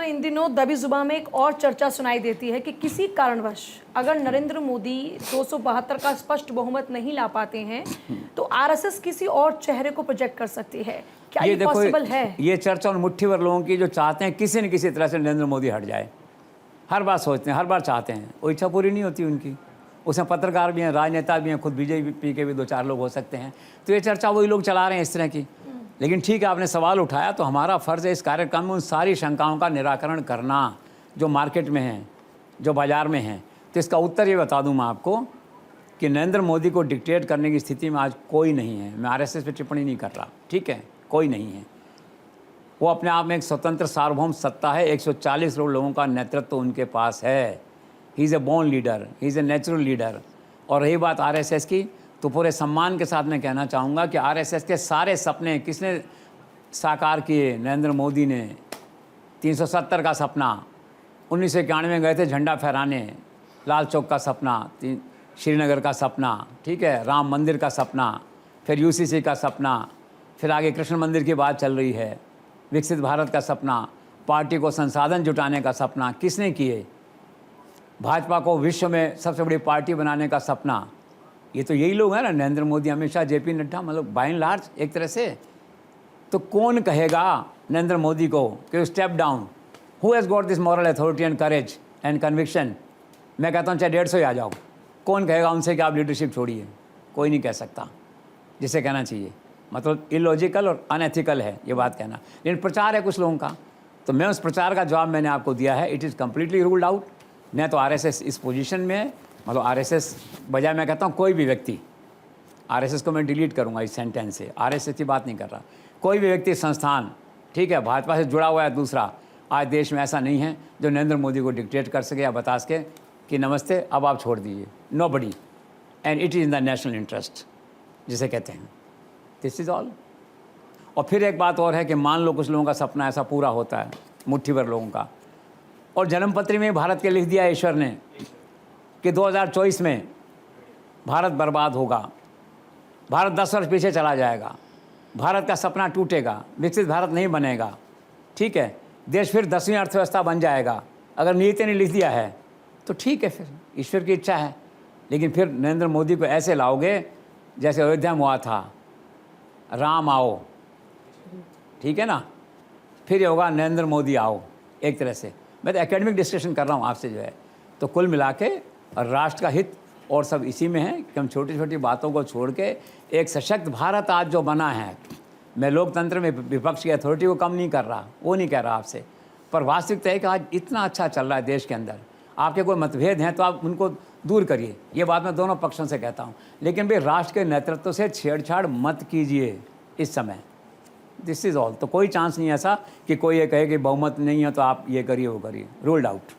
Sir, इन दिनों दबी जुबान में एक और चर्चा सुनाई देती है कि किसी कारणवश अगर नरेंद्र मोदी 272 का स्पष्ट बहुमत नहीं ला पाते हैं तो आरएसएस किसी और चेहरे को प्रोजेक्ट कर सकती है। क्या ये पॉसिबल है? ये चर्चा उन मुट्ठी भर लोगों की जो चाहते हैं किसी न किसी तरह से नरेंद्र मोदी हट जाए। हर बार सोचते हैं, हर बार चाहते हैं, वो इच्छा पूरी नहीं होती उनकी। उसमें पत्रकार भी हैं, राजनेता भी हैं, खुद बीजेपी के भी 2-4 लोग हो सकते हैं। तो ये चर्चा वही लोग चला रहे हैं इस तरह की। लेकिन ठीक है, आपने सवाल उठाया तो हमारा फ़र्ज़ है इस कार्यक्रम में उन सारी शंकाओं का निराकरण करना जो मार्केट में हैं, जो बाज़ार में हैं। तो इसका उत्तर ये बता दूं मैं आपको कि नरेंद्र मोदी को डिक्टेट करने की स्थिति में आज कोई नहीं है। मैं आरएसएस पे टिप्पणी नहीं कर रहा, ठीक है, कोई नहीं है। वो अपने आप में एक स्वतंत्र सार्वभौम सत्ता है। 140 करोड़ लोगों का नेतृत्व उनके पास है। He is a born leader, he is a natural leader. और रही बात आरएसएस की, तो पूरे सम्मान के साथ मैं कहना चाहूँगा कि आरएसएस के सारे सपने किसने साकार किए? नरेंद्र मोदी ने। 370 का सपना, 1991 में गए थे झंडा फहराने, लाल चौक का सपना, श्रीनगर का सपना, ठीक है, राम मंदिर का सपना, फिर यूसीसी का सपना, फिर आगे कृष्ण मंदिर की बात चल रही है, विकसित भारत का सपना, पार्टी को संसाधन जुटाने का सपना किसने किए? भाजपा को विश्व में सबसे बड़ी पार्टी बनाने का सपना, ये तो यही लोग हैं ना, नरेंद्र मोदी, अमित शाह, जेपी नड्डा, मतलब बाय एंड लार्ज एक तरह से। तो कौन कहेगा नरेंद्र मोदी को कि step down? Who has got this moral authority and courage and conviction? मैं कहता हूँ चाहे 150 ही आ जाओ, कौन कहेगा उनसे कि आप लीडरशिप छोड़िए? कोई नहीं कह सकता। जिसे कहना चाहिए, मतलब इलॉजिकल और अनएथिकल है ये बात कहना। लेकिन प्रचार है कुछ लोगों का, तो मैं उस प्रचार का जवाब मैंने आपको दिया है। It is completely ruled out. न तो आरएसएस इस पोजीशन में है, मतलब आरएसएस बजाय मैं कहता हूँ कोई भी व्यक्ति, आरएसएस को मैं डिलीट करूँगा इस सेंटेंस से, आरएसएस की बात नहीं कर रहा, कोई भी व्यक्ति, संस्थान, ठीक है, भाजपा से जुड़ा हुआ है दूसरा, आज देश में ऐसा नहीं है जो नरेंद्र मोदी को डिक्टेट कर सके या बता सके कि नमस्ते अब आप छोड़ दीजिए। Nobody, and it is in the national interest जिसे कहते हैं। This is all. और फिर एक बात और है कि मान लो कुछ लोगों का सपना ऐसा पूरा होता है, मुट्ठी भर लोगों का, और जन्मपत्री में भारत के लिख दिया ईश्वर ने कि 2024 में भारत बर्बाद होगा, भारत 10 वर्ष पीछे चला जाएगा, भारत का सपना टूटेगा, विकसित भारत नहीं बनेगा, ठीक है, देश फिर 10वीं अर्थव्यवस्था बन जाएगा। अगर नीति ने लिख दिया है तो ठीक है, फिर ईश्वर की इच्छा है। लेकिन फिर नरेंद्र मोदी को ऐसे लाओगे जैसे अयोध्या में हुआ था, राम आओ, ठीक है ना, फिर ये होगा नरेंद्र मोदी आओ। एक तरह से मैं तो एकेडमिक डिस्कशन कर रहा हूँ आपसे जो है। तो कुल मिला के राष्ट्र का हित और सब इसी में है कि हम छोटी छोटी बातों को छोड़ के एक सशक्त भारत आज जो बना है, मैं लोकतंत्र में विपक्ष की अथॉरिटी को कम नहीं कर रहा, वो नहीं कह रहा आपसे, पर वास्तविकता है कि आज इतना अच्छा चल रहा है देश के अंदर। आपके कोई मतभेद हैं तो आप उनको दूर करिए, ये बात मैं दोनों पक्षों से कहता हूँ, लेकिन भाई राष्ट्र के नेतृत्व से छेड़छाड़ मत कीजिए इस समय। This is all. तो कोई चांस नहीं ऐसा कि कोई ये कहे कि बहुमत नहीं है तो आप ये करिए वो करिए। Ruled out.